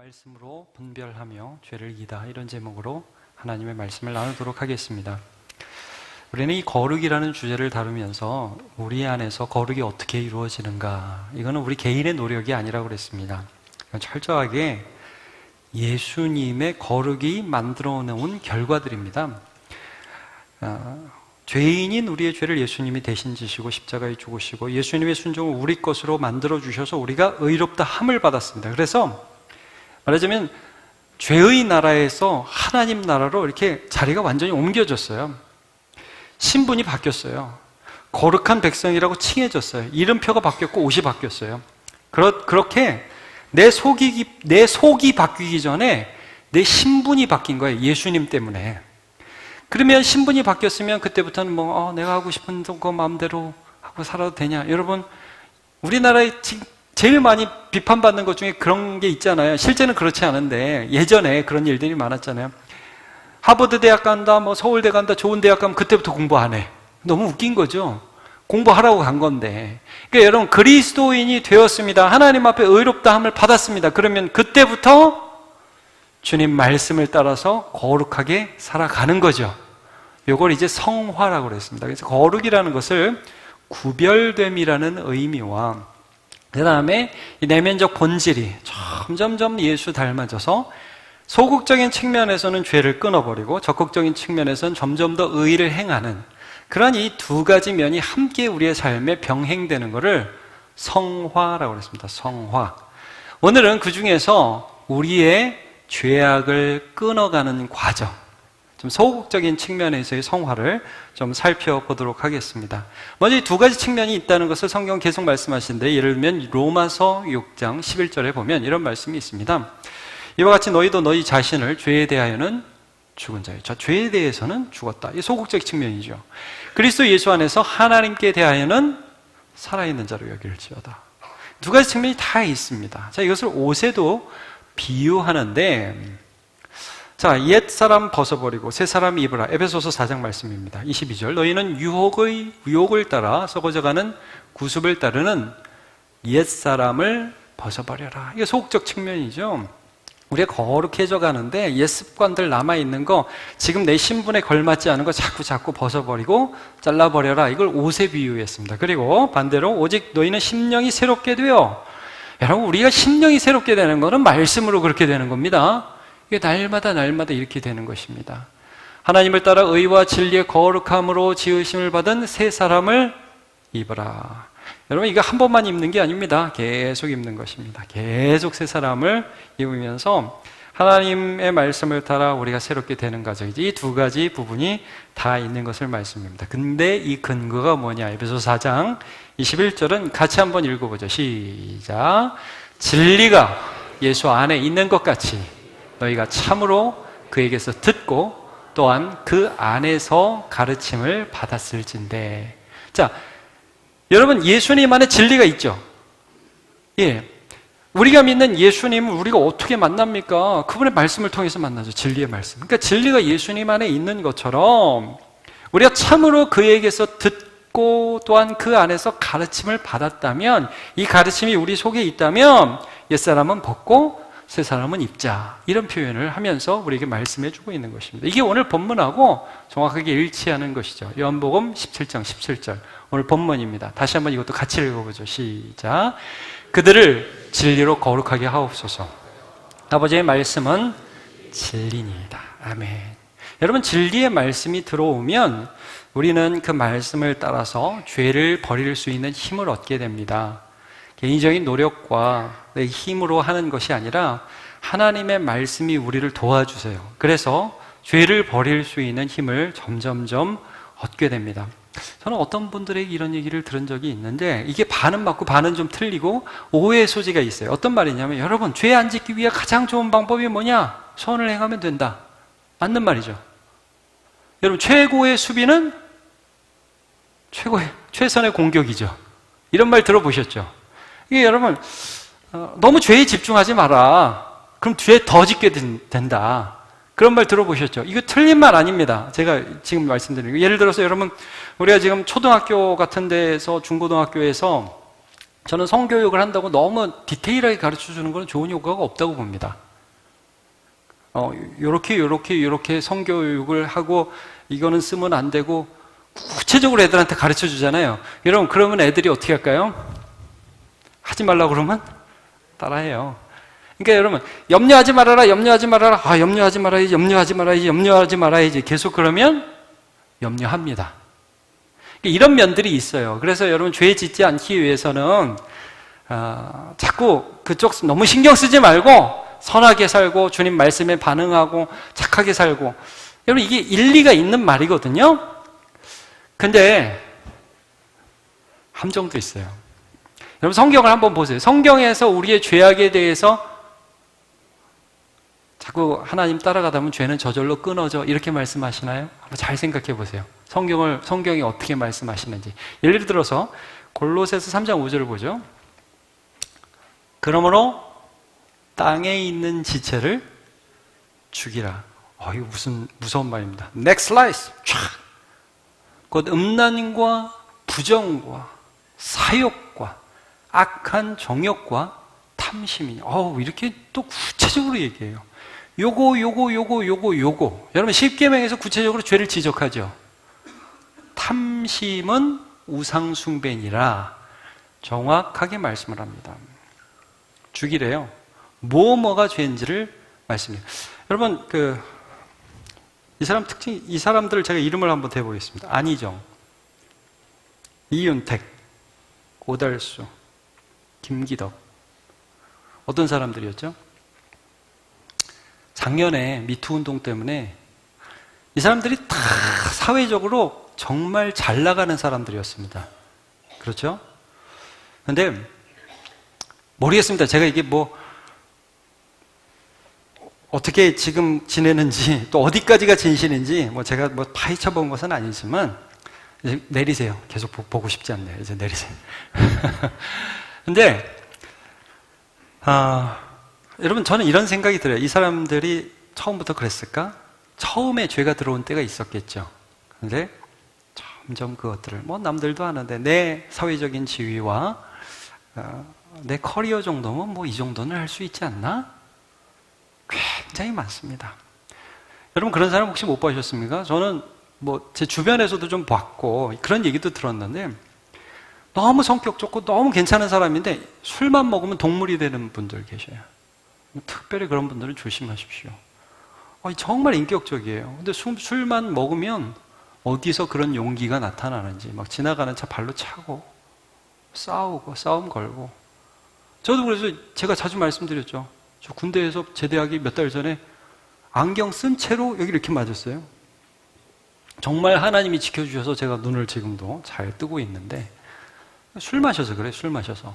말씀으로 분별하며 죄를 이기다, 이런 제목으로 하나님의 말씀을 나누도록 하겠습니다. 우리는 이 거룩이라는 주제를 다루면서 우리 안에서 거룩이 어떻게 이루어지는가, 이거는 우리 개인의 노력이 아니라고 그랬습니다. 철저하게 예수님의 거룩이 만들어 놓은 결과들입니다. 죄인인 우리의 죄를 예수님이 대신 지시고 십자가에 죽으시고 예수님의 순종을 우리 것으로 만들어 주셔서 우리가 의롭다 함을 받았습니다. 그래서 말하자면 죄의 나라에서 하나님 나라로 이렇게 자리가 완전히 옮겨졌어요. 신분이 바뀌었어요. 거룩한 백성이라고 칭해졌어요. 이름표가 바뀌었고 옷이 바뀌었어요. 그렇게 내 속이 바뀌기 전에 내 신분이 바뀐 거예요. 예수님 때문에. 그러면 신분이 바뀌었으면 그때부터는 내가 하고 싶은 거 마음대로 하고 살아도 되냐? 여러분, 우리나라에 제일 많이 비판받는 것 중에 그런 게 있잖아요. 실제는 그렇지 않은데 예전에 그런 일들이 많았잖아요. 하버드 대학 간다, 서울대 간다, 좋은 대학 가면 그때부터 공부 안 해. 너무 웃긴 거죠. 공부하라고 간 건데. 그러니까 여러분, 그리스도인이 되었습니다. 하나님 앞에 의롭다함을 받았습니다. 그러면 그때부터 주님 말씀을 따라서 거룩하게 살아가는 거죠. 이걸 이제 성화라고 그랬습니다. 그래서 거룩이라는 것을 구별됨이라는 의미와 그 다음에 이 내면적 본질이 점점점 예수 닮아져서 소극적인 측면에서는 죄를 끊어버리고 적극적인 측면에서는 점점 더 의를 행하는 그런 이 두 가지 면이 함께 우리의 삶에 병행되는 것을 성화라고 그랬습니다. 성화. 오늘은 그 중에서 우리의 죄악을 끊어가는 과정, 좀 소극적인 측면에서의 성화를 좀 살펴보도록 하겠습니다. 먼저 이 두 가지 측면이 있다는 것을 성경 계속 말씀하시는데, 예를 들면 로마서 6장 11절에 보면 이런 말씀이 있습니다. 이와 같이 너희도 너희 자신을 죄에 대하여는 죽은 자요. 죄에 대해서는 죽었다. 이 소극적 측면이죠. 그리스도 예수 안에서 하나님께 대하여는 살아있는 자로 여길지어다. 두 가지 측면이 다 있습니다. 자, 이것을 옷에도 비유하는데, 자, 옛 사람 벗어버리고 새 사람 입으라. 에베소서 4장 말씀입니다. 22절. 너희는 유혹을 따라 썩어져가는 구습을 따르는 옛 사람을 벗어버려라. 이게 소극적 측면이죠. 우리가 거룩해져 가는데 옛 습관들 남아있는 거, 지금 내 신분에 걸맞지 않은 거 자꾸 벗어버리고 잘라버려라. 이걸 옷에 비유했습니다. 그리고 반대로 오직 너희는 심령이 새롭게 되어. 여러분, 우리가 심령이 새롭게 되는 것은 말씀으로 그렇게 되는 겁니다. 이게 날마다 이렇게 되는 것입니다. 하나님을 따라 의와 진리의 거룩함으로 지으심을 받은 새 사람을 입으라. 여러분, 이거 한 번만 입는 게 아닙니다. 계속 입는 것입니다. 계속 새 사람을 입으면서 하나님의 말씀을 따라 우리가 새롭게 되는 과정이지, 이 두 가지 부분이 다 있는 것을 말씀입니다. 근데 이 근거가 뭐냐? 에베소서 4장 21절은 같이 한번 읽어보죠. 시작. 진리가 예수 안에 있는 것 같이 너희가 참으로 그에게서 듣고 또한 그 안에서 가르침을 받았을진데. 자, 여러분, 예수님 안에 진리가 있죠? 예. 우리가 믿는 예수님을 우리가 어떻게 만납니까? 그분의 말씀을 통해서 만나죠. 진리의 말씀. 그러니까 진리가 예수님 안에 있는 것처럼 우리가 참으로 그에게서 듣고 또한 그 안에서 가르침을 받았다면, 이 가르침이 우리 속에 있다면 옛사람은 벗고 새 사람은 입자, 이런 표현을 하면서 우리에게 말씀해 주고 있는 것입니다. 이게 오늘 본문하고 정확하게 일치하는 것이죠. 요한복음 17장 17절 오늘 본문입니다. 다시 한번 이것도 같이 읽어보죠. 시작. 그들을 진리로 거룩하게 하옵소서. 아버지의 말씀은 진리니이다. 아멘. 여러분, 진리의 말씀이 들어오면 우리는 그 말씀을 따라서 죄를 버릴 수 있는 힘을 얻게 됩니다. 개인적인 노력과 내 힘으로 하는 것이 아니라 하나님의 말씀이 우리를 도와주세요. 그래서 죄를 버릴 수 있는 힘을 점점점 얻게 됩니다. 저는 어떤 분들에게 이런 얘기를 들은 적이 있는데, 이게 반은 맞고 반은 좀 틀리고 오해의 소지가 있어요. 어떤 말이냐면, 여러분, 죄 안 짓기 위해 가장 좋은 방법이 뭐냐? 선을 행하면 된다. 맞는 말이죠. 여러분, 최고의 수비는 최선의 공격이죠. 이런 말 들어보셨죠? 이게 여러분, 너무 죄에 집중하지 마라. 그럼 죄 더 짓게 된다. 그런 말 들어보셨죠? 이거 틀린 말 아닙니다. 제가 지금 말씀드리는 거. 예를 들어서 여러분, 우리가 지금 초등학교 같은 데에서, 중고등학교에서 저는 성교육을 한다고 너무 디테일하게 가르쳐 주는 건 좋은 효과가 없다고 봅니다. 요렇게 성교육을 하고 이거는 쓰면 안 되고 구체적으로 애들한테 가르쳐 주잖아요. 여러분, 그러면 애들이 어떻게 할까요? 하지 말라고 그러면 따라해요. 그러니까 여러분, 염려하지 말아라. 염려하지 말아야지. 계속 그러면 염려합니다. 이런 면들이 있어요. 그래서 여러분, 죄 짓지 않기 위해서는 자꾸 그쪽 너무 신경 쓰지 말고 선하게 살고 주님 말씀에 반응하고 착하게 살고, 여러분, 이게 일리가 있는 말이거든요. 근데 함정도 있어요. 여러분, 성경을 한번 보세요. 성경에서 우리의 죄악에 대해서 자꾸 하나님 따라가다 보면 죄는 저절로 끊어져, 이렇게 말씀하시나요? 한번 잘 생각해 보세요. 성경이 어떻게 말씀하시는지. 예를 들어서 골로새서 3장 5절을 보죠. 그러므로 땅에 있는 지체를 죽이라. 이거 무슨 무서운 말입니다. Next slide. 곧 음란과 부정과 사욕과 악한 정욕과 탐심이냐. 이렇게 또 구체적으로 얘기해요. 요거. 여러분, 십계명에서 구체적으로 죄를 지적하죠. 탐심은 우상숭배니라 정확하게 말씀을 합니다. 죽이래요. 뭐가 죄인지를 말씀해요. 여러분, 이 사람들을 제가 이름을 한번 대보겠습니다. 안희정, 이윤택, 오달수, 김기덕. 어떤 사람들이었죠? 작년에 미투 운동 때문에 이 사람들이 다 사회적으로 정말 잘 나가는 사람들이었습니다. 그렇죠? 근데 모르겠습니다. 제가 이게 어떻게 지금 지내는지, 또 어디까지가 진실인지, 제가 파헤쳐 본 것은 아니지만, 이제 내리세요. 계속 보고 싶지 않네요. 이제 내리세요. 근데, 여러분, 저는 이런 생각이 들어요. 이 사람들이 처음부터 그랬을까? 처음에 죄가 들어온 때가 있었겠죠. 근데, 점점 그것들을, 남들도 하는데, 내 사회적인 지위와, 내 커리어 정도면 이 정도는 할 수 있지 않나? 굉장히 많습니다. 여러분, 그런 사람 혹시 못 보셨습니까? 저는 제 주변에서도 좀 봤고 그런 얘기도 들었는데, 너무 성격 좋고 너무 괜찮은 사람인데 술만 먹으면 동물이 되는 분들 계셔요. 특별히 그런 분들은 조심하십시오. 정말 인격적이에요. 근데 술만 먹으면 어디서 그런 용기가 나타나는지 막 지나가는 차 발로 차고 싸우고 싸움 걸고. 저도 그래서 제가 자주 말씀드렸죠. 저 군대에서 제대하기 몇 달 전에 안경 쓴 채로 여기 이렇게 맞았어요. 정말 하나님이 지켜주셔서 제가 눈을 지금도 잘 뜨고 있는데, 술 마셔서 그래, 술 마셔서.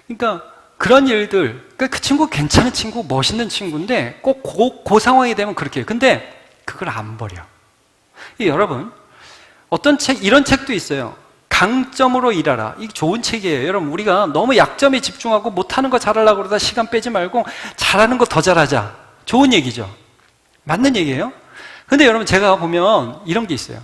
그러니까 그런 일들, 그러니까 그 친구 괜찮은 친구, 멋있는 친구인데 꼭 그 상황이 되면 그렇게 해요. 근데 그걸 안 버려. 여러분, 이런 책도 있어요. 강점으로 일하라. 이게 좋은 책이에요. 여러분, 우리가 너무 약점에 집중하고 못하는 거 잘하려고 그러다 시간 빼지 말고 잘하는 거 더 잘하자. 좋은 얘기죠. 맞는 얘기예요. 근데 여러분, 제가 보면 이런 게 있어요.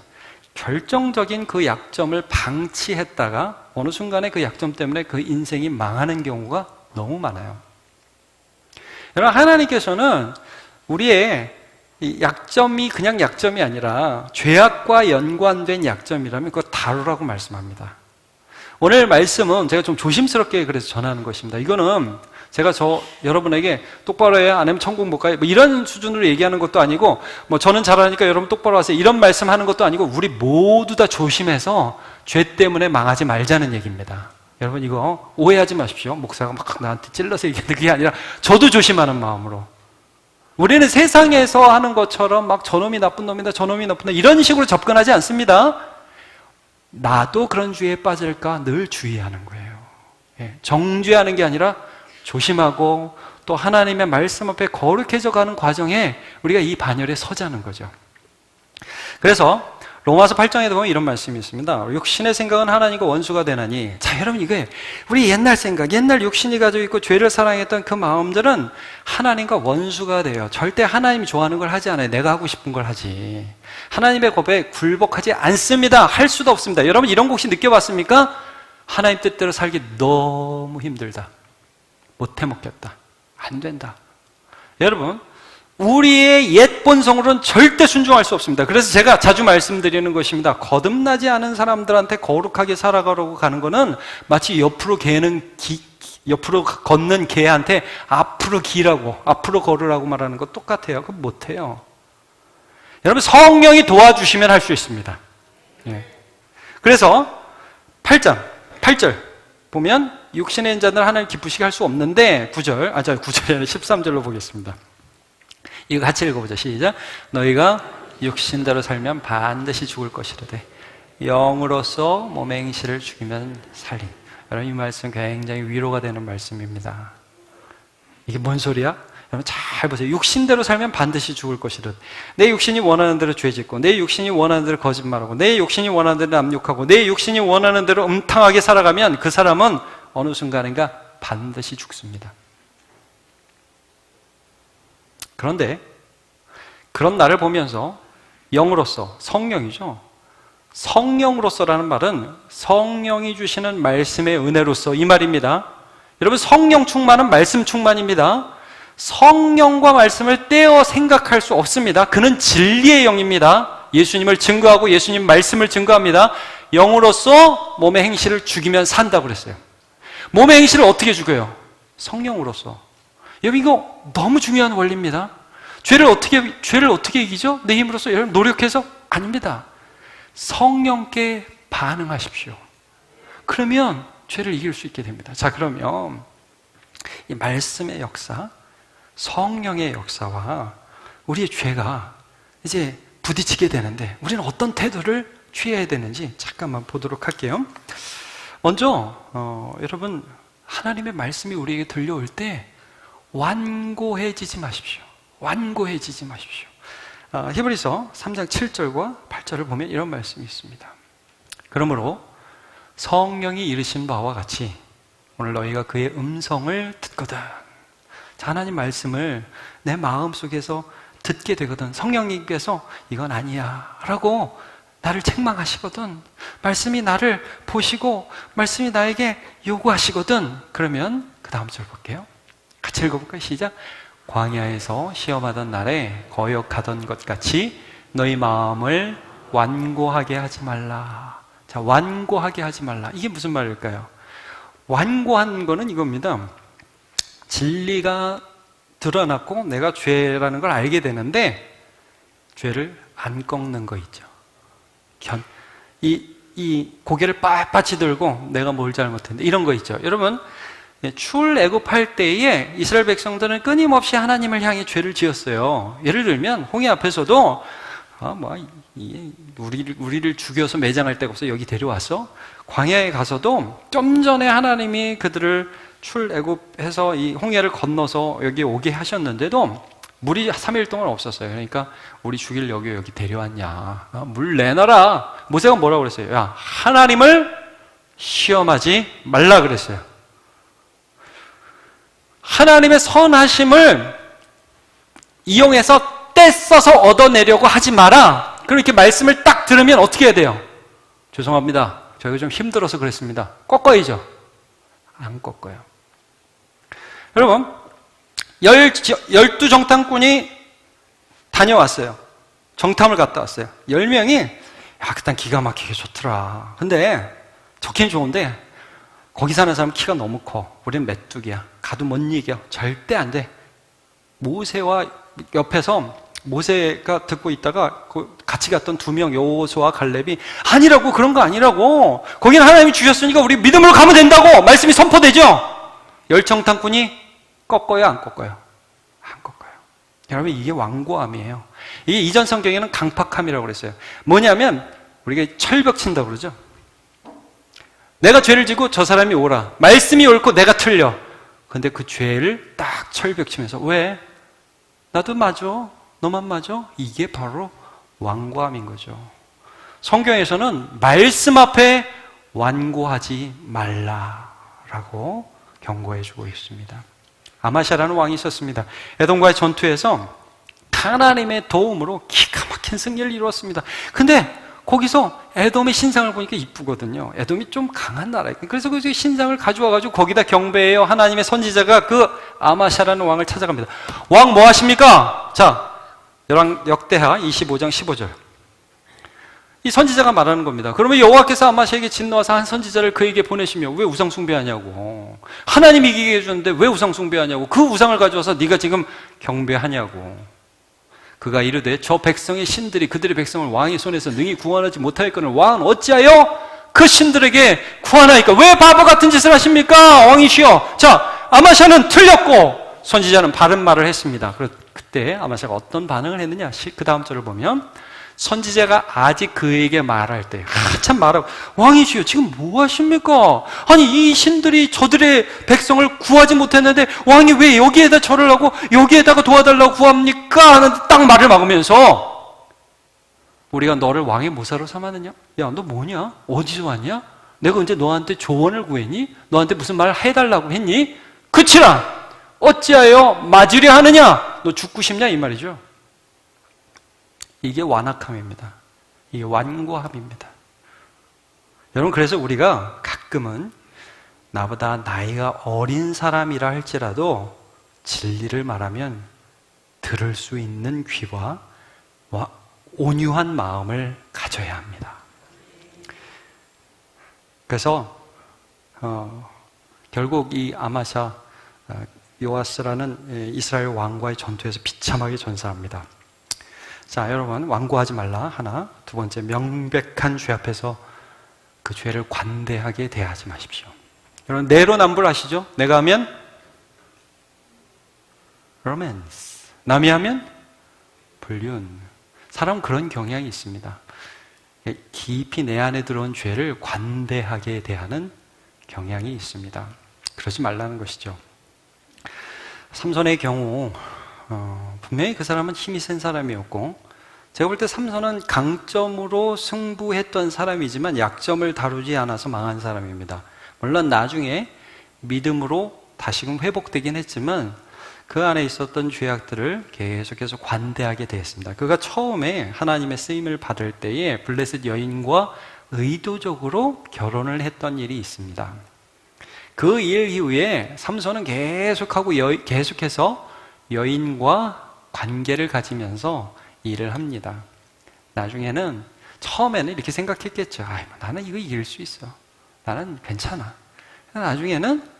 결정적인 그 약점을 방치했다가 어느 순간에 그 약점 때문에 그 인생이 망하는 경우가 너무 많아요. 여러분, 하나님께서는 우리의 이 약점이 그냥 약점이 아니라 죄악과 연관된 약점이라면 그거 다루라고 말씀합니다. 오늘 말씀은 제가 좀 조심스럽게 그래서 전하는 것입니다. 이거는 제가 여러분에게 똑바로 해야 안 하면 천국 못 가요, 이런 수준으로 얘기하는 것도 아니고, 저는 잘하니까 여러분 똑바로 하세요, 이런 말씀하는 것도 아니고, 우리 모두 다 조심해서 죄 때문에 망하지 말자는 얘기입니다. 여러분, 이거 오해하지 마십시오. 목사가 막 나한테 찔러서 얘기하는데 그게 아니라 저도 조심하는 마음으로. 우리는 세상에서 하는 것처럼 막 저놈이 나쁜 놈이다, 저놈이 나쁜다, 이런 식으로 접근하지 않습니다. 나도 그런 죄에 빠질까 늘 주의하는 거예요. 정죄하는 게 아니라 조심하고 또 하나님의 말씀 앞에 거룩해져 가는 과정에 우리가 이 반열에 서자는 거죠. 그래서 로마서 8장에도 보면 이런 말씀이 있습니다. 육신의 생각은 하나님과 원수가 되나니. 자, 여러분, 이게 우리 옛날 생각, 옛날 육신이 가지고 있고 죄를 사랑했던 그 마음들은 하나님과 원수가 돼요. 절대 하나님이 좋아하는 걸 하지 않아요. 내가 하고 싶은 걸 하지. 하나님의 법에 굴복하지 않습니다. 할 수도 없습니다. 여러분, 이런 거 혹시 느껴봤습니까? 하나님 뜻대로 살기 너무 힘들다, 못해 먹겠다, 안 된다. 여러분, 우리의 옛 본성으로는 절대 순종할 수 없습니다. 그래서 제가 자주 말씀드리는 것입니다. 거듭나지 않은 사람들한테 거룩하게 살아가려고 가는 것은 마치 옆으로 걷는 개한테 앞으로 기라고, 앞으로 걸으라고 말하는 것 똑같아요. 그건 못해요. 여러분, 성령이 도와주시면 할 수 있습니다. 예. 그래서 8절 보면 육신의 자들 하나님 기쁘시게 할 수 없는데 9절이 아니라 13절로 보겠습니다. 이거 같이 읽어보자. 시작. 너희가 육신대로 살면 반드시 죽을 것이로되 영으로서 몸의 행실을 죽이면 살림. 여러분, 이 말씀 굉장히 위로가 되는 말씀입니다. 이게 뭔 소리야? 여러분 잘 보세요. 육신대로 살면 반드시 죽을 것이로되 내 육신이 원하는 대로 죄짓고 내 육신이 원하는 대로 거짓말하고 내 육신이 원하는 대로 남욕하고 내 육신이 원하는 대로 음탕하게 살아가면 그 사람은 어느 순간인가 반드시 죽습니다. 그런데 그런 나를 보면서 영으로서, 성령이죠. 성령으로서라는 말은 성령이 주시는 말씀의 은혜로서 이 말입니다. 여러분, 성령 충만은 말씀 충만입니다. 성령과 말씀을 떼어 생각할 수 없습니다. 그는 진리의 영입니다. 예수님을 증거하고 예수님 말씀을 증거합니다. 영으로서 몸의 행실을 죽이면 산다고 그랬어요. 몸의 행실을 어떻게 죽여요? 성령으로서. 여러분, 이거 너무 중요한 원리입니다. 죄를 어떻게 이기죠? 내 힘으로써 여러분 노력해서? 아닙니다. 성령께 반응하십시오. 그러면 죄를 이길 수 있게 됩니다. 자, 그러면 이 말씀의 역사, 성령의 역사와 우리의 죄가 이제 부딪히게 되는데 우리는 어떤 태도를 취해야 되는지 잠깐만 보도록 할게요. 먼저 여러분, 하나님의 말씀이 우리에게 들려올 때 완고해지지 마십시오. 완고해지지 마십시오. 히브리서 3장 7절과 8절을 보면 이런 말씀이 있습니다. 그러므로 성령이 이르신 바와 같이 오늘 너희가 그의 음성을 듣거든. 자, 하나님 말씀을 내 마음속에서 듣게 되거든. 성령님께서 이건 아니야 라고 나를 책망하시거든. 말씀이 나를 보시고 말씀이 나에게 요구하시거든. 그러면 그 다음 절 볼게요. 같이 읽어볼까요? 시작. 광야에서 시험하던 날에 거역하던 것 같이 너희 마음을 완고하게 하지 말라. 자, 완고하게 하지 말라. 이게 무슨 말일까요? 완고한 거는 이겁니다. 진리가 드러났고 내가 죄라는 걸 알게 되는데 죄를 안 꺾는 거 있죠. 이 고개를 빳빳이 들고 내가 뭘 잘못했는데 이런 거 있죠. 여러분, 출애굽할 때에 이스라엘 백성들은 끊임없이 하나님을 향해 죄를 지었어요. 예를 들면 홍해 앞에서도 우리를 죽여서 매장할 데가 없어 여기 데려왔어. 광야에 가서도 좀 전에 하나님이 그들을 출애굽해서 이 홍해를 건너서 여기 오게 하셨는데도 물이 3일 동안 없었어요. 그러니까 우리 죽이려고 여기 데려왔냐, 물 내놔라. 모세가 뭐라고 그랬어요? 야, 하나님을 시험하지 말라 그랬어요. 하나님의 선하심을 이용해서 떼써서 얻어내려고 하지 마라. 그렇게 말씀을 딱 들으면 어떻게 해야 돼요? 죄송합니다, 저희가 좀 힘들어서 그랬습니다. 꺾어야죠. 안 꺾어요. 여러분, 12정탐꾼이 다녀왔어요. 정탐을 갔다 왔어요. 10명이 그땐 기가 막히게 좋더라. 근데 좋긴 좋은데 거기 사는 사람 키가 너무 커. 우리는 메뚜기야. 가도 못 이겨. 절대 안 돼. 모세와 옆에서 모세가 듣고 있다가 같이 갔던 2명 여호수아와 갈렙이 아니라고, 그런 거 아니라고. 거기는 하나님이 주셨으니까 우리 믿음으로 가면 된다고 말씀이 선포되죠. 열정탐꾼이 꺾어요, 안 꺾어요? 안 꺾어요. 여러분, 이게 완고함이에요. 이게 이전 성경에는 강팍함이라고 그랬어요. 뭐냐면 우리가 철벽 친다고 그러죠. 내가 죄를 지고 저 사람이 오라. 말씀이 옳고 내가 틀려. 근데 그 죄를 딱 철벽 치면서 왜? 나도 맞아. 너만 맞아. 이게 바로 완고함인 거죠. 성경에서는 말씀 앞에 완고하지 말라라고 경고해 주고 있습니다. 아마샤라는 왕이 있었습니다. 에돔과의 전투에서 하나님의 도움으로 기가 막힌 승리를 이루었습니다. 근데 거기서 에돔의 신상을 보니까 이쁘거든요. 에돔이 좀 강한 나라예요. 그래서 그 신상을 가져와가지고 거기다 경배해요. 하나님의 선지자가 그 아마샤라는 왕을 찾아갑니다. 왕 뭐 하십니까? 자, 역대하 25장 15절. 이 선지자가 말하는 겁니다. 그러면 여호와께서 아마샤에게 진노하사 한 선지자를 그에게 보내시며 왜 우상 숭배하냐고. 하나님이 이기게 해주는데 왜 우상 숭배하냐고. 그 우상을 가져와서 네가 지금 경배하냐고. 그가 이르되 저 백성의 신들이 그들의 백성을 왕의 손에서 능히 구원하지 못하였거늘 왕은 어찌하여 그 신들에게 구하나이까. 왜 바보 같은 짓을 하십니까? 왕이시여. 자, 아마샤는 틀렸고 선지자는 바른 말을 했습니다. 그때 아마샤가 어떤 반응을 했느냐. 그 다음 절을 보면 선지자가 아직 그에게 말할 때 한참 말하고 왕이시여 지금 뭐 하십니까? 아니 이 신들이 저들의 백성을 구하지 못했는데 왕이 왜 여기에다 절을 하고 여기에다가 도와달라고 구합니까? 하는 딱 말을 막으면서 우리가 너를 왕의 모사로 삼았느냐? 야 너 뭐냐? 어디서 왔냐? 내가 언제 너한테 조언을 구했니? 너한테 무슨 말 해달라고 했니? 그치라 어찌하여 맞으려 하느냐? 너 죽고 싶냐? 이 말이죠. 이게 완악함입니다. 이게 완고함입니다. 여러분 그래서 우리가 가끔은 나보다 나이가 어린 사람이라 할지라도 진리를 말하면 들을 수 있는 귀와 온유한 마음을 가져야 합니다. 그래서 결국 이 아마샤 요아스라는 이스라엘 왕과의 전투에서 비참하게 전사합니다. 자, 여러분 완고하지 말라 하나, 두 번째 명백한 죄 앞에서 그 죄를 관대하게 대하지 마십시오. 여러분 내로남불 아시죠? 내가 하면 로맨스, 남이 하면 불륜. 사람은 그런 경향이 있습니다. 깊이 내 안에 들어온 죄를 관대하게 대하는 경향이 있습니다. 그러지 말라는 것이죠. 삼손의 경우 분명히 그 사람은 힘이 센 사람이었고 제가 볼 때 삼손은 강점으로 승부했던 사람이지만 약점을 다루지 않아서 망한 사람입니다. 물론 나중에 믿음으로 다시금 회복되긴 했지만 그 안에 있었던 죄악들을 계속해서 관대하게 대했습니다. 그가 처음에 하나님의 쓰임을 받을 때에 블레셋 여인과 의도적으로 결혼을 했던 일이 있습니다. 그 일 이후에 삼손은 계속해서 여인과 관계를 가지면서 일을 합니다. 나중에는 처음에는 이렇게 생각했겠죠. 나는 이거 이길 수 있어. 나는 괜찮아. 나중에는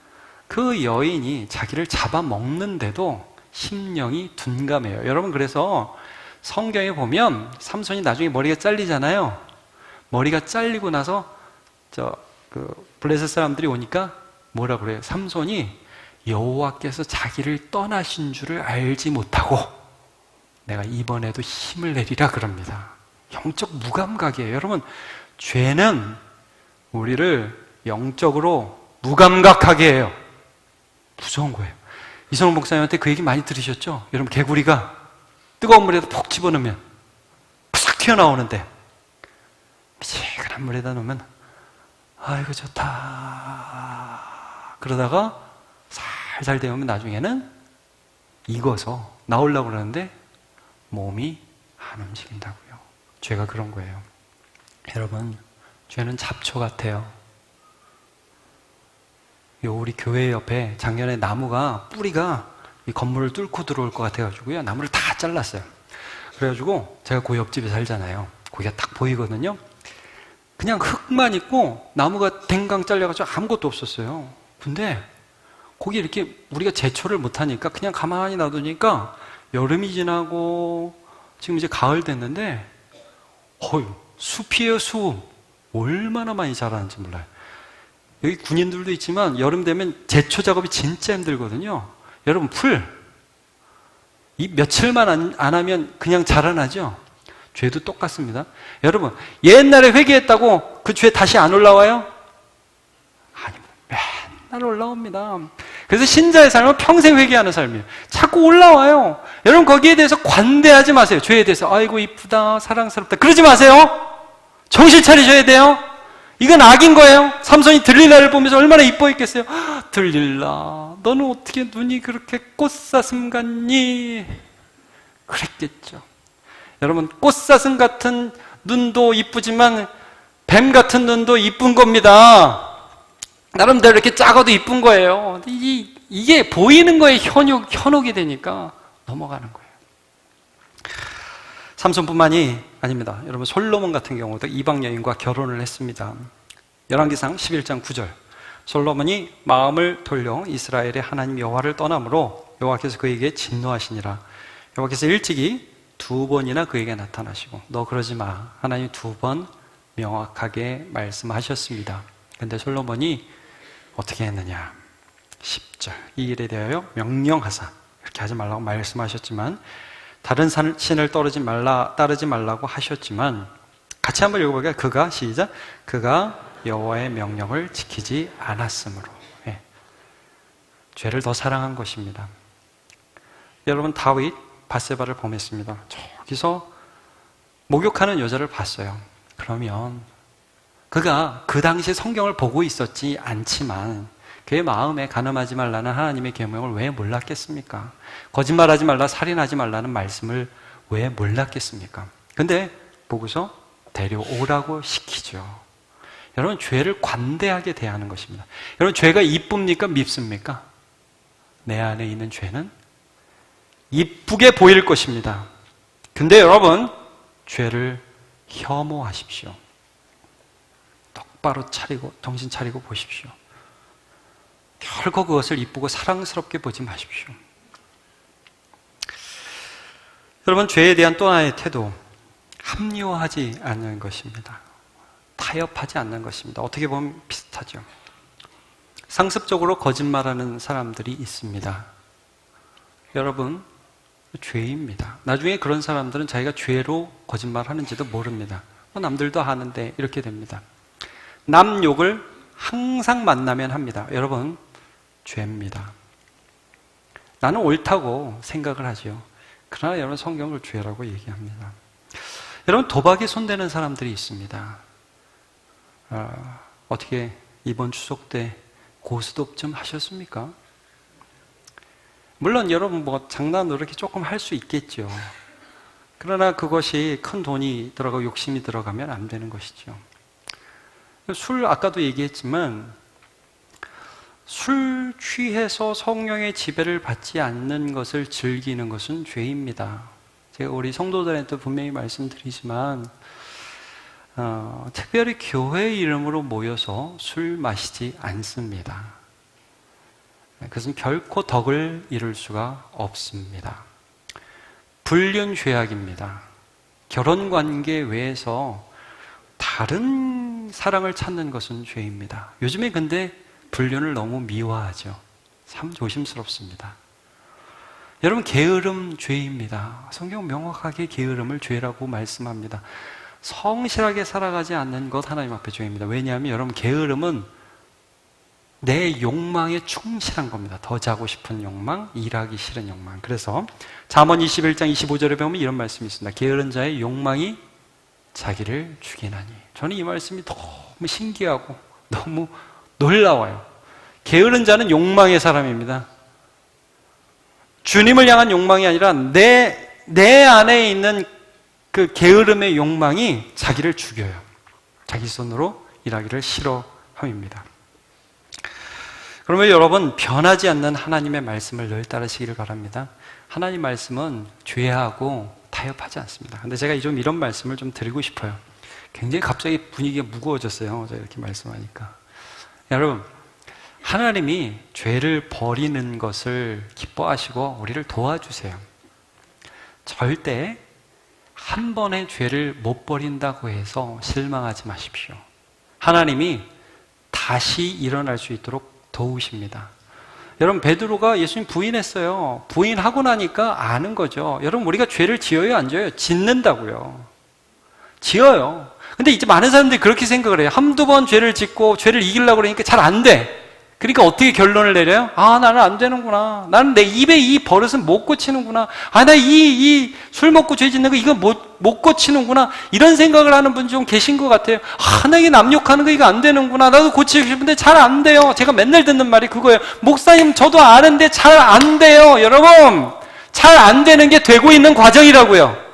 그 여인이 자기를 잡아먹는데도 심령이 둔감해요. 여러분 그래서 성경에 보면 삼손이 나중에 머리가 잘리잖아요. 머리가 잘리고 나서 블레셋 사람들이 오니까 뭐라 그래요? 삼손이 여호와께서 자기를 떠나신 줄을 알지 못하고 내가 이번에도 힘을 내리라 그럽니다. 영적 무감각이에요. 여러분 죄는 우리를 영적으로 무감각하게 해요. 무서운 거예요. 이성훈 목사님한테 그 얘기 많이 들으셨죠? 여러분 개구리가 뜨거운 물에다 푹 집어넣으면 푸삭 튀어나오는데 미지근한 물에다 넣으면 아이고 좋다 그러다가 살살 데우면 나중에는 익어서 나오려고 그러는데 몸이 안 움직인다고요. 죄가 그런 거예요. 여러분 죄는 잡초 같아요. 우리 교회 옆에 작년에 나무가 뿌리가 이 건물을 뚫고 들어올 것 같아가지고요 나무를 다 잘랐어요. 그래가지고 제가 그 옆집에 살잖아요. 거기가 딱 보이거든요. 그냥 흙만 있고 나무가 댕강 잘려가지고 아무것도 없었어요. 근데 거기 이렇게 우리가 제초를 못하니까 그냥 가만히 놔두니까 여름이 지나고 지금 이제 가을 됐는데 숲이에요. 숲. 얼마나 많이 자라는지 몰라요. 여기 군인들도 있지만 여름 되면 제초 작업이 진짜 힘들거든요. 여러분 이 며칠만 안 하면 그냥 자라나죠? 죄도 똑같습니다. 여러분 옛날에 회개했다고 그 죄 다시 안 올라와요? 아니 맨날 올라옵니다. 그래서 신자의 삶은 평생 회개하는 삶이에요. 자꾸 올라와요. 여러분 거기에 대해서 관대하지 마세요. 죄에 대해서 아이고 이쁘다 사랑스럽다 그러지 마세요. 정신 차리셔야 돼요. 이건 악인 거예요. 삼손이 들릴라를 보면서 얼마나 이뻐했겠어요. 들릴라 너는 어떻게 눈이 그렇게 꽃사슴 같니? 그랬겠죠. 여러분 꽃사슴 같은 눈도 이쁘지만 뱀 같은 눈도 이쁜 겁니다. 나름대로 이렇게 작아도 이쁜 거예요. 이게 보이는 거에 현혹이 되니까 넘어가는 거예요. 삼손뿐만이 아닙니다. 여러분, 솔로몬 같은 경우도 이방 여인과 결혼을 했습니다. 열왕기상 11장 9절. 솔로몬이 마음을 돌려 이스라엘의 하나님 여호와를 떠나므로 여호와께서 그에게 진노하시니라. 여호와께서 일찍이 2번이나 그에게 나타나시고 너 그러지 마. 하나님 2번 명확하게 말씀하셨습니다. 그런데 솔로몬이 어떻게 했느냐? 10절. 이 일에 대하여 명령하사 이렇게 하지 말라고 말씀하셨지만, 다른 신을 따르지 말라고 하셨지만, 같이 한번 읽어볼까요? 그가, 시작. 그가 여호와의 명령을 지키지 않았으므로. 예. 죄를 더 사랑한 것입니다. 여러분, 다윗 밧세바를 범했습니다. 저기서 목욕하는 여자를 봤어요. 그러면 그가 그 당시에 성경을 보고 있었지 않지만 그의 마음에 간음하지 말라는 하나님의 계명을 왜 몰랐겠습니까? 거짓말하지 말라, 살인하지 말라는 말씀을 왜 몰랐겠습니까? 근데 보고서 데려오라고 시키죠. 여러분, 죄를 관대하게 대하는 것입니다. 여러분, 죄가 이쁩니까? 밉습니까? 내 안에 있는 죄는 이쁘게 보일 것입니다. 근데 여러분, 죄를 혐오하십시오. 똑바로 정신 차리고 보십시오. 결코 그것을 이쁘고 사랑스럽게 보지 마십시오. 여러분, 죄에 대한 또 하나의 태도, 합리화하지 않는 것입니다. 타협하지 않는 것입니다. 어떻게 보면 비슷하죠. 상습적으로 거짓말하는 사람들이 있습니다. 여러분, 죄입니다. 나중에 그런 사람들은 자기가 죄로 거짓말하는지도 모릅니다. 남들도 하는데 이렇게 됩니다. 남 욕을 항상 만나면 합니다. 여러분, 죄입니다. 나는 옳다고 생각을 하죠. 그러나 여러분, 성경을 죄라고 얘기합니다. 여러분, 도박에 손대는 사람들이 있습니다. 어떻게 이번 추석 때 고스톱 좀 하셨습니까? 물론 여러분, 장난으로 이렇게 조금 할 수 있겠죠. 그러나 그것이 큰 돈이 들어가고 욕심이 들어가면 안 되는 것이죠. 술, 아까도 얘기했지만 술 취해서 성령의 지배를 받지 않는 것을 즐기는 것은 죄입니다. 제가 우리 성도들한테 분명히 말씀드리지만 특별히 교회 이름으로 모여서 술 마시지 않습니다. 그것은 결코 덕을 이룰 수가 없습니다. 불륜죄악입니다. 결혼관계 외에서 다른 사랑을 찾는 것은 죄입니다. 요즘에 근데 불륜을 너무 미화하죠. 참 조심스럽습니다. 여러분, 게으름 죄입니다. 성경 명확하게 게으름을 죄라고 말씀합니다. 성실하게 살아가지 않는 것 하나님 앞에 죄입니다. 왜냐하면 여러분, 게으름은 내 욕망에 충실한 겁니다. 더 자고 싶은 욕망, 일하기 싫은 욕망. 그래서 잠언 21장 25절에 보면 이런 말씀이 있습니다. 게으른 자의 욕망이 자기를 죽이나니. 저는 이 말씀이 너무 신기하고 너무 놀라워요. 게으른 자는 욕망의 사람입니다. 주님을 향한 욕망이 아니라 내 안에 있는 그 게으름의 욕망이 자기를 죽여요. 자기 손으로 일하기를 싫어함입니다. 그러면 여러분, 변하지 않는 하나님의 말씀을 늘 따르시기를 바랍니다. 하나님 말씀은 죄하고 타협하지 않습니다. 근데 제가 좀 이런 말씀을 좀 드리고 싶어요. 굉장히 갑자기 분위기가 무거워졌어요. 제가 이렇게 말씀하니까. 여러분, 하나님이 죄를 버리는 것을 기뻐하시고 우리를 도와주세요. 절대 한 번의 죄를 못 버린다고 해서 실망하지 마십시오. 하나님이 다시 일어날 수 있도록 도우십니다. 여러분, 베드로가 예수님 부인했어요. 부인하고 나니까 아는 거죠. 여러분, 우리가 죄를 지어요, 안 지어요? 짓는다고요. 지어요. 근데 이제 많은 사람들이 그렇게 생각을 해요. 한두 번 죄를 짓고 죄를 이기려고 그러니까 잘 안 돼. 그러니까 어떻게 결론을 내려요? 나는 안 되는구나. 나는 내 입에 이 버릇은 못 고치는구나. 나 이 술 먹고 죄 짓는 거 이거 못 고치는구나. 이런 생각을 하는 분이 좀 계신 것 같아요. 나 이게 남 욕하는 거 이거 안 되는구나. 나도 고치고 싶은데 잘 안 돼요. 제가 맨날 듣는 말이 그거예요. 목사님, 저도 아는데 잘 안 돼요. 여러분, 잘 안 되는 게 되고 있는 과정이라고요.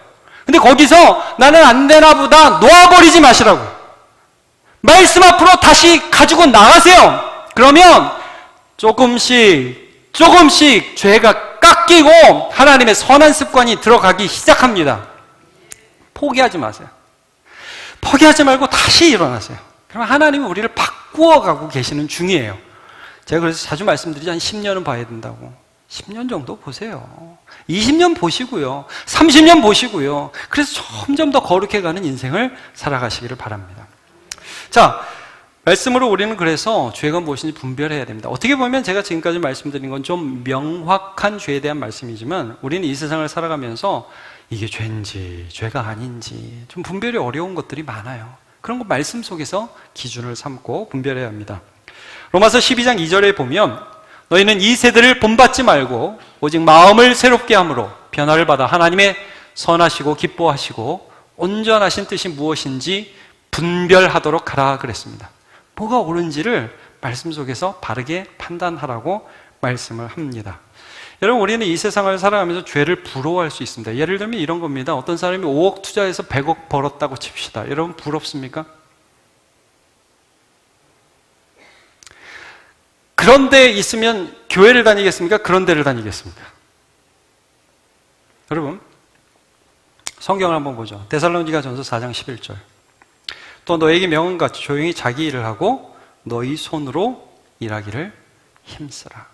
근데 거기서 나는 안 되나 보다 놓아버리지 마시라고. 말씀 앞으로 다시 가지고 나가세요. 그러면 조금씩 죄가 깎이고 하나님의 선한 습관이 들어가기 시작합니다. 포기하지 마세요. 포기하지 말고 다시 일어나세요. 그럼 하나님은 우리를 바꾸어가고 계시는 중이에요. 제가 그래서 자주 말씀드리죠. 한 10년은 봐야 된다고. 10년 정도 보세요. 20년 보시고요. 30년 보시고요. 그래서 점점 더 거룩해가는 인생을 살아가시기를 바랍니다. 자, 말씀으로 우리는 그래서 죄가 무엇인지 분별해야 됩니다. 어떻게 보면 제가 지금까지 말씀드린 건 좀 명확한 죄에 대한 말씀이지만 우리는 이 세상을 살아가면서 이게 죄인지 죄가 아닌지 좀 분별이 어려운 것들이 많아요. 그런 거 말씀 속에서 기준을 삼고 분별해야 합니다. 로마서 12장 2절에 보면 너희는 이 세대를 본받지 말고 오직 마음을 새롭게 함으로 변화를 받아 하나님의 선하시고 기뻐하시고 온전하신 뜻이 무엇인지 분별하도록 하라 그랬습니다. 뭐가 옳은지를 말씀 속에서 바르게 판단하라고 말씀을 합니다. 여러분, 우리는 이 세상을 살아가면서 죄를 부러워할 수 있습니다. 예를 들면 이런 겁니다. 어떤 사람이 5억 투자해서 100억 벌었다고 칩시다. 여러분, 부럽습니까? 그런 데 있으면 교회를 다니겠습니까? 그런 데를 다니겠습니까? 여러분, 성경을 한번 보죠. 데살로니가전서 4장 11절. 또 너에게 명은같이 조용히 자기 일을 하고 너희 손으로 일하기를 힘쓰라.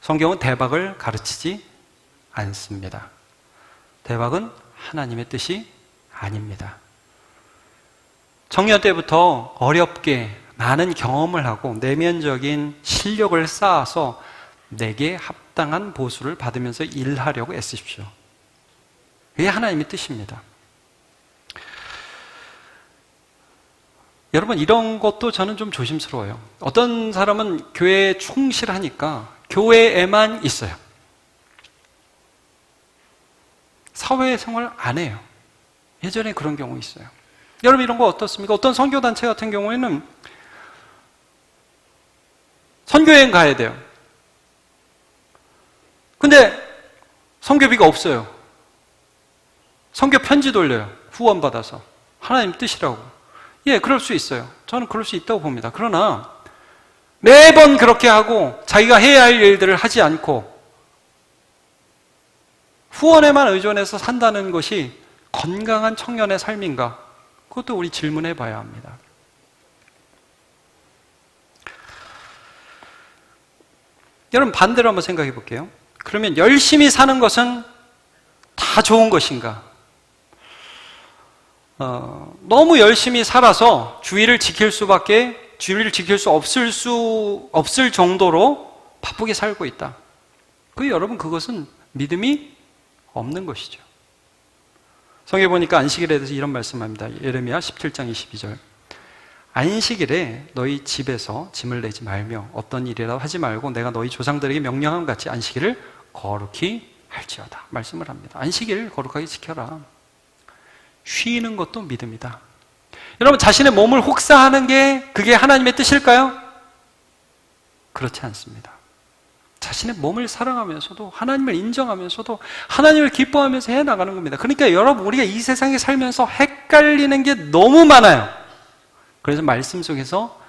성경은 대박을 가르치지 않습니다. 대박은 하나님의 뜻이 아닙니다. 청년 때부터 어렵게 많은 경험을 하고 내면적인 실력을 쌓아서 내게 합당한 보수를 받으면서 일하려고 애쓰십시오. 그게 하나님의 뜻입니다. 여러분, 이런 것도 저는 좀 조심스러워요. 어떤 사람은 교회에 충실하니까 교회에만 있어요. 사회생활 안 해요. 예전에 그런 경우 있어요. 여러분, 이런 거 어떻습니까? 어떤 선교단체 같은 경우에는 선교여행 가야 돼요. 근데 선교비가 없어요. 선교 편지 돌려요. 후원 받아서. 하나님 뜻이라고. 예, 그럴 수 있어요. 저는 그럴 수 있다고 봅니다. 그러나 매번 그렇게 하고 자기가 해야 할 일들을 하지 않고 후원에만 의존해서 산다는 것이 건강한 청년의 삶인가? 그것도 우리 질문해 봐야 합니다. 여러분, 반대로 한번 생각해 볼게요. 그러면 열심히 사는 것은 다 좋은 것인가? 너무 열심히 살아서 주의를 지킬 수 없을 정도로 바쁘게 살고 있다. 여러분, 그것은 믿음이 없는 것이죠. 성경에 보니까 안식일에 대해서 이런 말씀합니다. 예레미야 17장 22절. 안식일에 너희 집에서 짐을 내지 말며 어떤 일이라도 하지 말고 내가 너희 조상들에게 명령함 같이 안식일을 거룩히 할지어다. 말씀을 합니다. 안식일을 거룩하게 지켜라. 쉬는 것도 믿음이다. 여러분, 자신의 몸을 혹사하는 게 그게 하나님의 뜻일까요? 그렇지 않습니다. 자신의 몸을 사랑하면서도 하나님을 인정하면서도 하나님을 기뻐하면서 해나가는 겁니다. 그러니까 여러분, 우리가 이 세상에 살면서 헷갈리는 게 너무 많아요. 그래서 말씀 속에서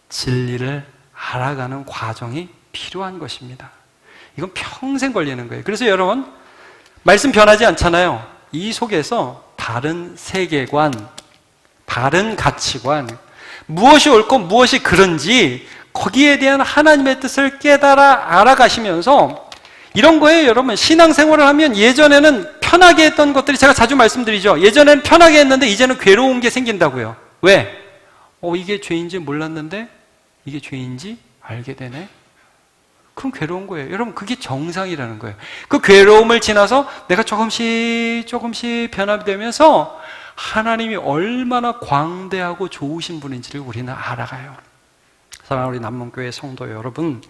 진리를 알아가는 과정이 필요한 것입니다. 이건 평생 걸리는 거예요. 그래서 여러분, 말씀 변하지 않잖아요. 이 속에서 다른 세계관, 다른 가치관, 무엇이 옳고 무엇이 그런지 거기에 대한 하나님의 뜻을 깨달아 알아가시면서 이런 거예요. 여러분, 신앙생활을 하면 예전에는 편하게 했던 것들이 제가 자주 말씀드리죠. 예전에는 편하게 했는데 이제는 괴로운 게 생긴다고요. 왜? 이게 죄인지 몰랐는데 이게 죄인지 알게 되네. 그럼 괴로운 거예요. 여러분, 그게 정상이라는 거예요. 그 괴로움을 지나서 내가 조금씩 변화되면서 하나님이 얼마나 광대하고 좋으신 분인지를 우리는 알아가요. 사랑하는 우리 남문교회 성도 여러분,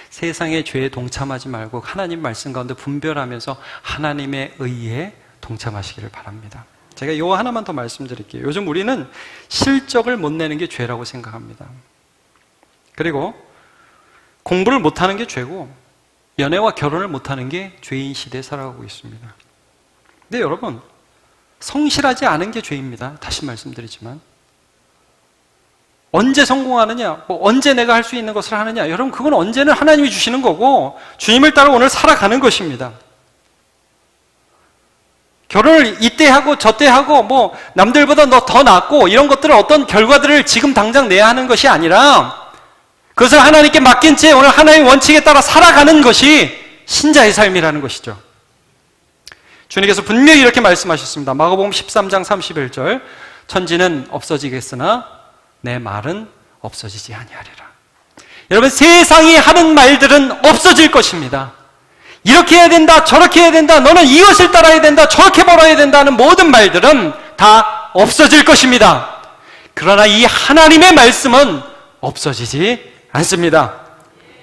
세상의 죄에 동참하지 말고 하나님 말씀 가운데 분별하면서 하나님의 의에 동참하시기를 바랍니다. 제가 이거 하나만 더 말씀드릴게요. 요즘 우리는 실적을 못 내는 게 죄라고 생각합니다. 그리고 공부를 못하는 게 죄고 연애와 결혼을 못하는 게 죄인 시대에 살아가고 있습니다. 근데 여러분, 성실하지 않은 게 죄입니다. 다시 말씀드리지만. 언제 성공하느냐, 언제 내가 할 수 있는 것을 하느냐, 여러분 그건 언제는 하나님이 주시는 거고 주님을 따라 오늘 살아가는 것입니다. 결혼을 이때 하고 저때 하고 남들보다 너 더 낫고 이런 것들은 어떤 결과들을 지금 당장 내야 하는 것이 아니라 그것을 하나님께 맡긴 채 오늘 하나님의 원칙에 따라 살아가는 것이 신자의 삶이라는 것이죠. 주님께서 분명히 이렇게 말씀하셨습니다. 마가복음 13장 31절, 천지는 없어지겠으나 내 말은 없어지지 아니하리라. 여러분, 세상이 하는 말들은 없어질 것입니다. 이렇게 해야 된다, 저렇게 해야 된다, 너는 이것을 따라야 된다, 저렇게 벌어야 된다는 모든 말들은 다 없어질 것입니다. 그러나 이 하나님의 말씀은 없어지지 않습니다.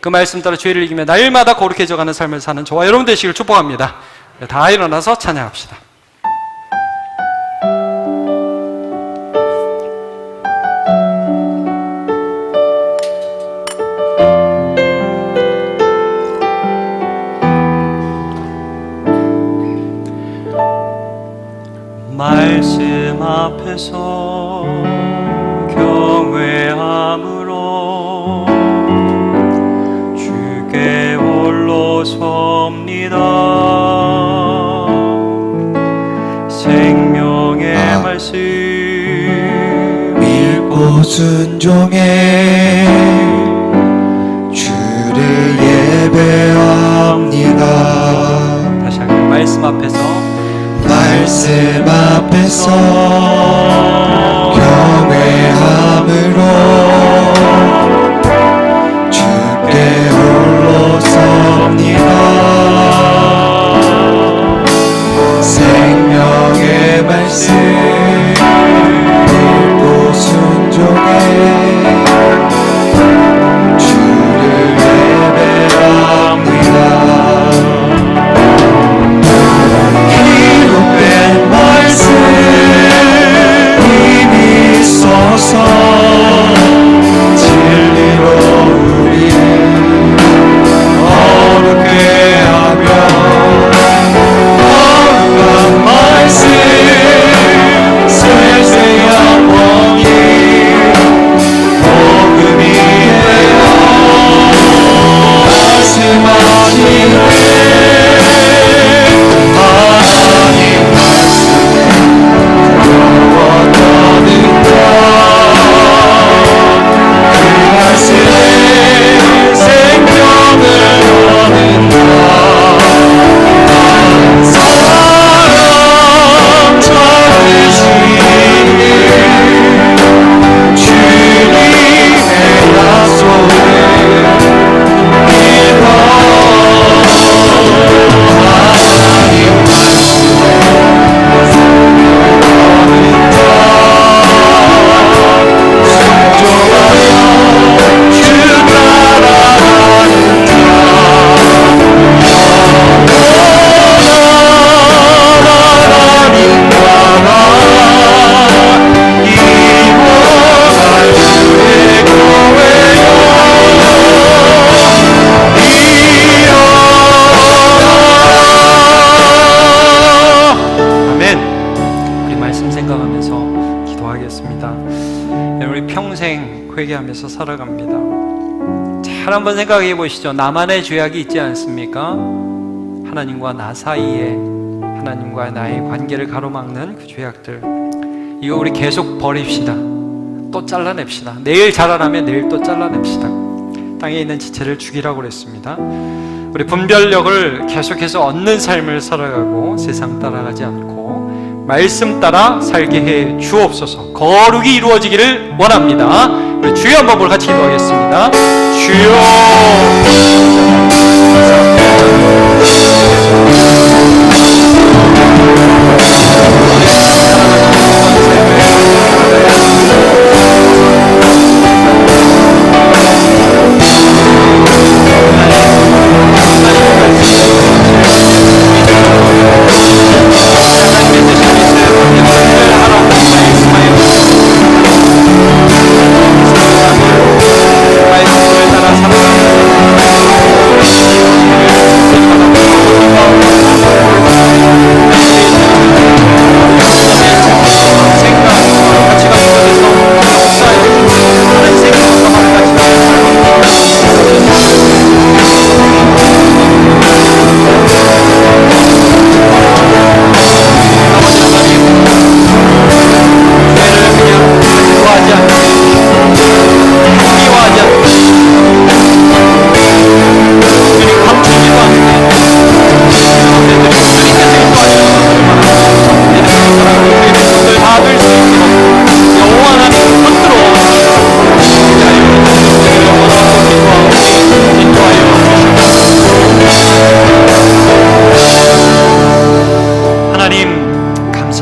그 말씀 따라 죄를 이기며 날마다 거룩해져가는 삶을 사는 저와 여러분 되시길 축복합니다. 다 일어나서 찬양합시다. 말씀 앞에서 경외함으로 주께 홀로 섭니다. 생명의 말씀 믿고 순종해 주를 예배합니다. 다시 할게요. 말씀 앞에서 경외함으로 주께 홀로 섭니다. 생명의 말씀 믿고 순종해 주를 예배합니다. 기록된 말씀 힘이 있어서 진리로 우리 거룩게 하며 거룩한 말씀 세세한 복이 복음이 되어 말씀하시네. 하나님 말씀에 들어왔다는 것, 그 말씀에 생명을 얻는다. 사랑 찾으시니 주님의 약속을 믿어. 하나님 말씀에 회개하면서 살아갑니다. 잘 한번 생각해 보시죠. 나만의 죄악이 있지 않습니까? 하나님과 나 사이에 하나님과 나의 관계를 가로막는 그 죄악들, 이거 우리 계속 버립시다. 또 잘라냅시다. 내일 자라나면 내일 또 잘라냅시다. 땅에 있는 지체를 죽이라고 그랬습니다. 우리 분별력을 계속해서 얻는 삶을 살아가고 세상 따라가지 않고 말씀 따라 살게 해 주옵소서. 거룩이 이루어지기를 원합니다. 우리 주여 한번 같이 기도하겠습니다. 주여, 말씀을 따라 살아가는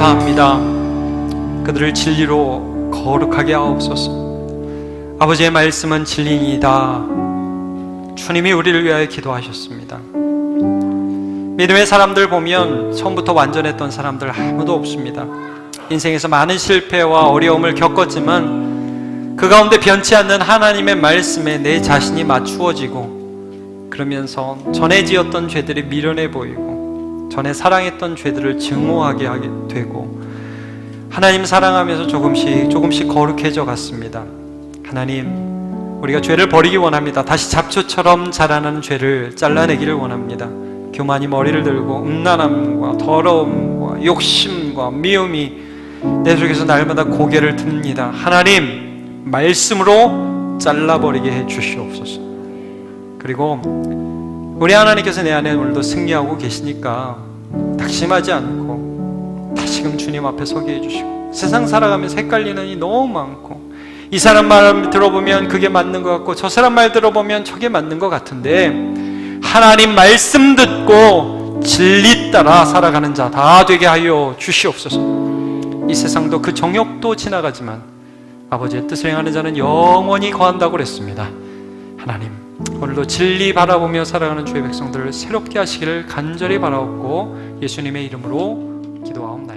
다합니다. 그들을 진리로 거룩하게 하옵소서. 아버지의 말씀은 진리이다. 주님이 우리를 위하여 기도하셨습니다. 믿음의 사람들 보면 처음부터 완전했던 사람들 아무도 없습니다. 인생에서 많은 실패와 어려움을 겪었지만 그 가운데 변치 않는 하나님의 말씀에 내 자신이 맞추어지고, 그러면서 전에 지었던 죄들이 미련해 보이고 전에 사랑했던 죄들을 증오하게 하게 되고 하나님 사랑하면서 조금씩 거룩해져 갔습니다. 하나님, 우리가 죄를 버리기 원합니다. 다시 잡초처럼 자라나는 죄를 잘라내기를 원합니다. 교만이 머리를 들고 음란함과 더러움과 욕심과 미움이 내 속에서 날마다 고개를 듭니다. 하나님, 말씀으로 잘라버리게 해 주시옵소서. 그리고 우리 하나님께서 내 안에 오늘도 승리하고 계시니까 낙심하지 않고 다시금 주님 앞에 서게 해주시고, 세상 살아가면서 헷갈리는 일이 너무 많고, 이 사람 말 들어보면 그게 맞는 것 같고 저 사람 말 들어보면 저게 맞는 것 같은데, 하나님 말씀 듣고 진리 따라 살아가는 자 다 되게 하여 주시옵소서. 이 세상도 그 정욕도 지나가지만 아버지의 뜻을 행하는 자는 영원히 거한다고 그랬습니다. 하나님, 오늘도 진리 바라보며 살아가는 주의 백성들을 새롭게 하시기를 간절히 바라옵고 예수님의 이름으로 기도하옵나이다.